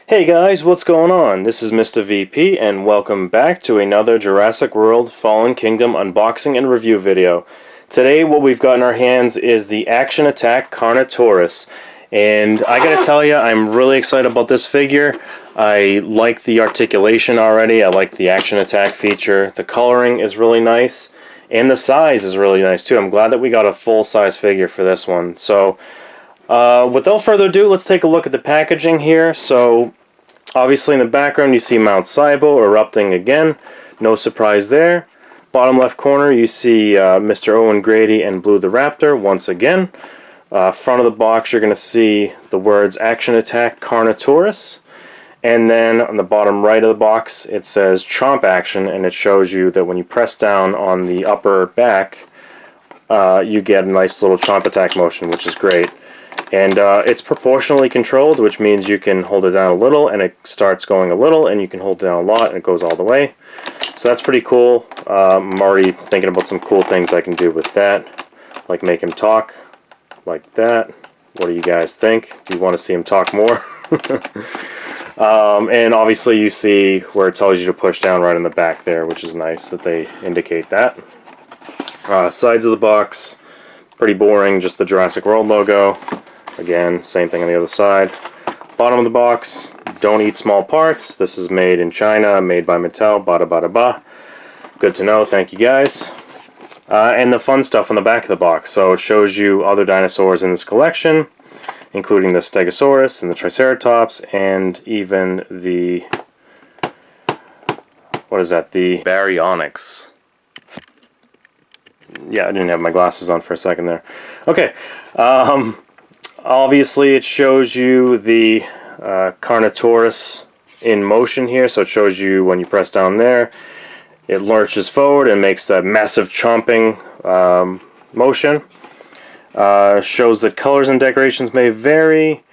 Hey guys, what's going on? This is Mr. VP and welcome back to another Jurassic World Fallen Kingdom unboxing and review video. Today what we've got in our hands is the Action Attack Carnotaurus. And I gotta tell you, I'm really excited about this figure. I like the articulation already, I like the Action Attack feature. The coloring is really nice, and the size is really nice too. I'm glad that we got a full-size figure for this one. So, without further ado, let's take a look at the packaging here. So, obviously in the background you see Mount Sibo erupting again. No surprise there. Bottom left corner you see Mr. Owen Grady and Blue the Raptor once again. Front of the box you're going to see the words Action Attack Carnotaurus. And then on the bottom right of the box it says Chomp Action, and it shows you that when you press down on the upper back you get a nice little chomp attack motion, which is great. And it's proportionally controlled, which means you can hold it down a little and it starts going a little, and you can hold it down a lot and it goes all the way. So that's pretty cool. I'm already thinking about some cool things I can do with that, like make him talk like that. What do you guys think? Do you want to see him talk more? And obviously you see where it tells you to push down right in the back there, which is nice that they indicate that. Sides of the box, pretty boring, just the Jurassic World logo. Again, same thing on the other side. Bottom of the box, don't eat small parts. This is made in China, made by Mattel, bada bada ba. Good to know, thank you guys. And the fun stuff on the back of the box. So it shows you other dinosaurs in this collection, including the Stegasaurus and the Triceratops, and even the, what is that, the Baryonyx. Yeah, I didn't have my glasses on for a second there. Okay, obviously it shows you the Carnotaurus in motion here, so it shows you when you press down there, it lurches forward and makes that massive chomping motion. Shows that colors and decorations may vary,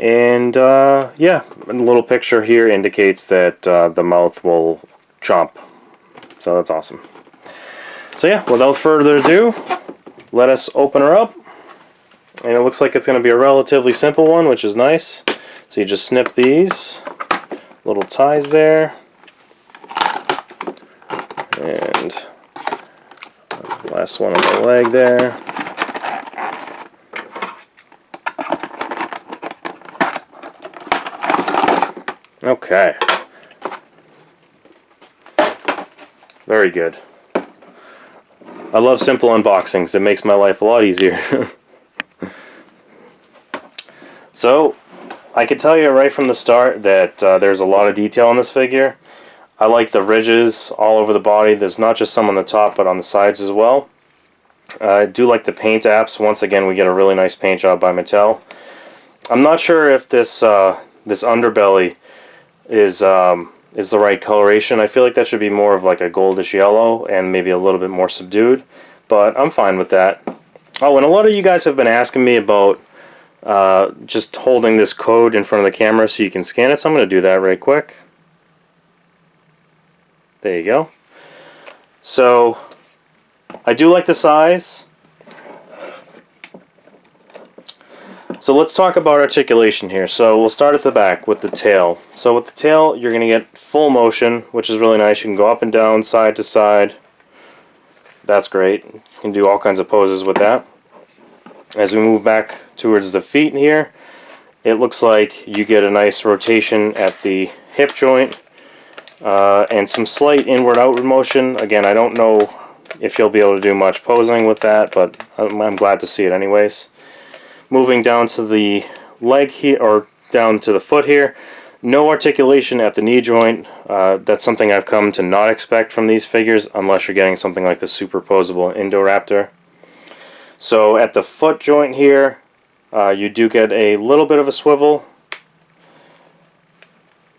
and yeah, a little picture here indicates that the mouth will chomp, so that's awesome. So yeah, without further ado, let us open her up. And it looks like it's going to be a relatively simple one, which is nice. So you just snip these little ties there. And last one on the leg there. Okay. Very good. I love simple unboxings. It makes my life a lot easier. So, I can tell you right from the start that there's a lot of detail on this figure. I like the ridges all over the body. There's not just some on the top, but on the sides as well. I do like the paint apps. Once again, we get a really nice paint job by Mattel. I'm not sure if this this underbelly is the right coloration. I feel like that should be more of like a goldish yellow and maybe a little bit more subdued, but I'm fine with that. Oh, and a lot of you guys have been asking me about just holding this code in front of the camera so you can scan it, so I'm going to do that right quick. There you go. So I do like the size. So let's talk about articulation here. So we'll start at the back with the tail. So with the tail you're going to get full motion, which is really nice. You can go up and down, side to side. That's great. You can do all kinds of poses with that. As we move back towards the feet here, it looks like you get a nice rotation at the hip joint and some slight inward-outward motion. Again, I don't know if you'll be able to do much posing with that, but I'm glad to see it anyways. Moving down to the leg here, or down to the foot here, no articulation at the knee joint. That's something I've come to not expect from these figures, unless you're getting something like the superposable Endo Raptor. So at the foot joint here, you do get a little bit of a swivel.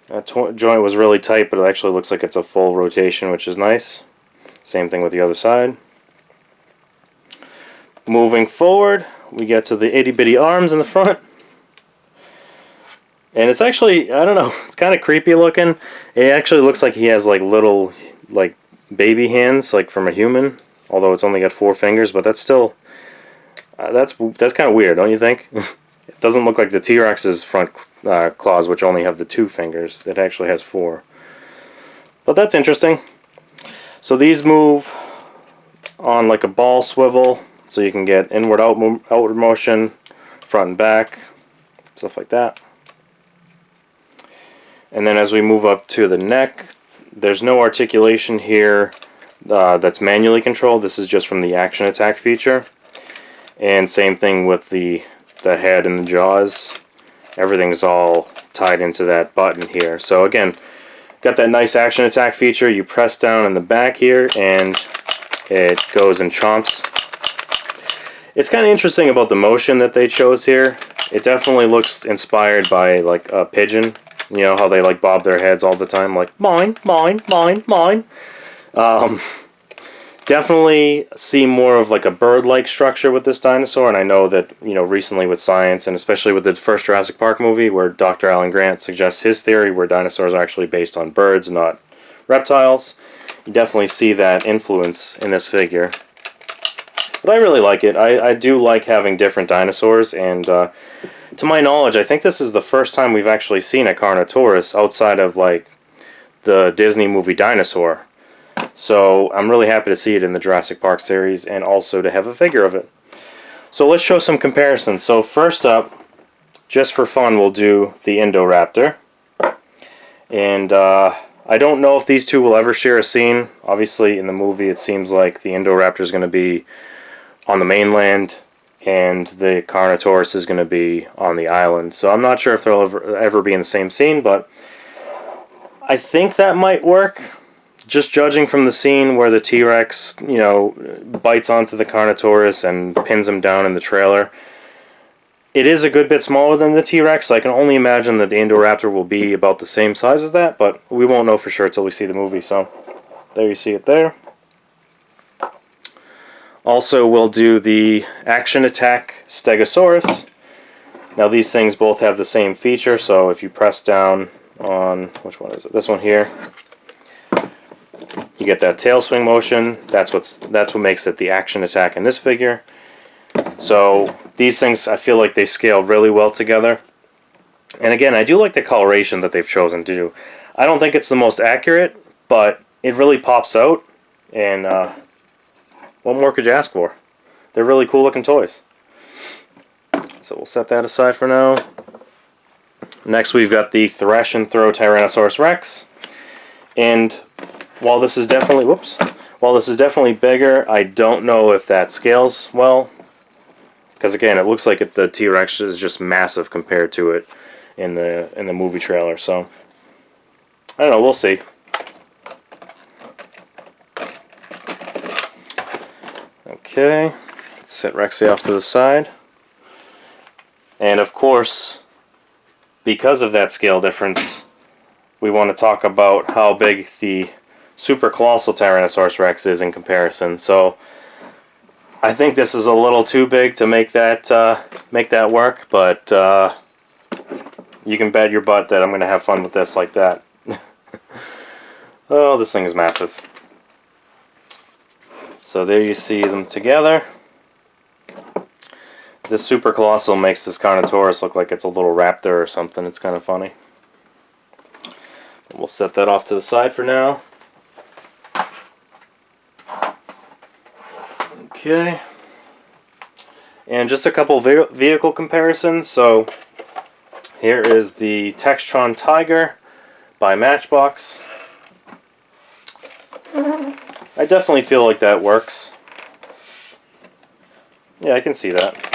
That joint was really tight, but it actually looks like it's a full rotation, which is nice. Same thing with the other side. Moving forward, we get to the itty bitty arms in the front. And it's actually, I don't know, it's kind of creepy looking. It actually looks like he has like little, like baby hands, like from a human. Although it's only got 4 fingers, but that's still, that's kind of weird, don't you think? It doesn't look like the T-Rex's front claws, which only have the 2 fingers. It actually has 4. But that's interesting. So these move on like a ball swivel, so you can get inward outward motion, front and back, stuff like that. And then as we move up to the neck, there's no articulation here that's manually controlled. This is just from the Action Attack feature. And same thing with the head and the jaws. Everything's all tied into that button here. So again, got that nice Action Attack feature. You press down in the back here and it goes and chomps. It's kind of interesting about the motion that they chose here. It definitely looks inspired by like a pigeon. You know how they like bob their heads all the time, like mine, mine, mine, mine. Definitely see more of like a bird-like structure with this dinosaur, and I know that, you know, recently with science, and especially with the first Jurassic Park movie, where Dr. Alan Grant suggests his theory where dinosaurs are actually based on birds, not reptiles. You definitely see that influence in this figure. But I really like it. I do like having different dinosaurs, and to my knowledge, I think this is the first time we've actually seen a Carnotaurus outside of like the Disney movie Dinosaur. So I'm really happy to see it in the Jurassic Park series and also to have a figure of it. So let's show some comparisons. So first up, just for fun, we'll do the Endo Raptor. And I don't know if these two will ever share a scene. Obviously in the movie it seems like the Endo Raptor is going to be on the mainland and the Carnotaurus is going to be on the island. So I'm not sure if they'll ever be in the same scene, but I think that might work. Just judging from the scene where the T-Rex, you know, bites onto the Carnotaurus and pins him down in the trailer, it is a good bit smaller than the T-Rex. I can only imagine that the Endo Raptor will be about the same size as that, but we won't know for sure until we see the movie. So there you see it there. Also, we'll do the Action Attack Stegosaurus. Now these things both have the same feature, so if you press down on, which one is it? This one here. You get that tail swing motion. That's what makes it the Action Attack in this figure. So these things, I feel like they scale really well together. And again, I do like the coloration that they've chosen to do. I don't think it's the most accurate, but it really pops out. And what more could you ask for? They're really cool looking toys. So we'll set that aside for now. Next we've got the Thrash and Throw Tyrannosaurus Rex. And while this is definitely bigger, I don't know if that scales well. Because again, it looks like the T-Rex is just massive compared to it in the movie trailer. So I don't know, we'll see. Okay, let's set Rexy off to the side. And of course, because of that scale difference, we want to talk about how big the Super Colossal Tyrannosaurus Rex is in comparison. So I think this is a little too big to make that work, but you can bet your butt that I'm going to have fun with this like that. Oh, this thing is massive. So there you see them together. This Super Colossal makes this Carnotaurus look like it's a little raptor or something. It's kind of funny. We'll set that off to the side for now. Okay. And just a couple vehicle comparisons. So here is the Textron Tiger by Matchbox. I definitely feel like that works. Yeah, I can see that.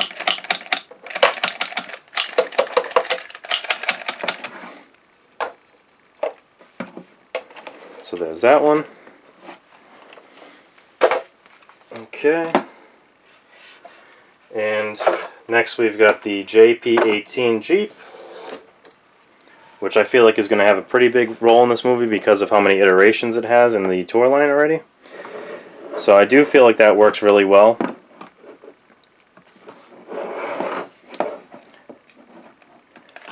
So there's that one. Okay. And next we've got the JP18 Jeep, which I feel like is going to have a pretty big role in this movie because of how many iterations it has in the tour line already. So I do feel like that works really well.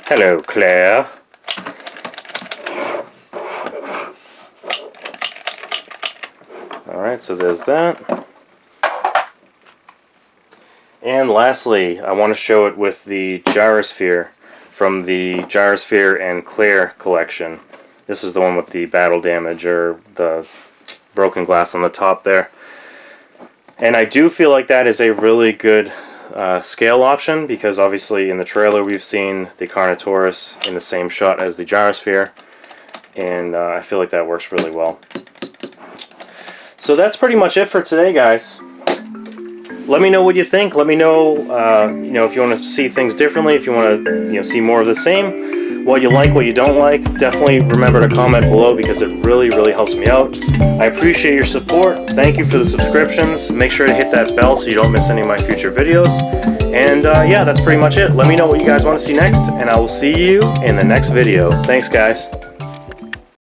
Hello, Claire. Alright, so there's that. And lastly, I want to show it with the gyrosphere from the Gyrosphere and Claire collection. This is the one with the battle damage, or the broken glass on the top there. And I do feel like that is a really good scale option, because obviously in the trailer we've seen the Carnotaurus in the same shot as the Gyrosphere, and I feel like that works really well. So that's pretty much it for today, guys. Let me know what you think. Let me know, if you want to see things differently, if you want to, see more of the same, what you like, what you don't like. Definitely remember to comment below, because it really, really helps me out. I appreciate your support. Thank you for the subscriptions. Make sure to hit that bell so you don't miss any of my future videos. And yeah, that's pretty much it. Let me know what you guys want to see next, and I will see you in the next video. Thanks, guys.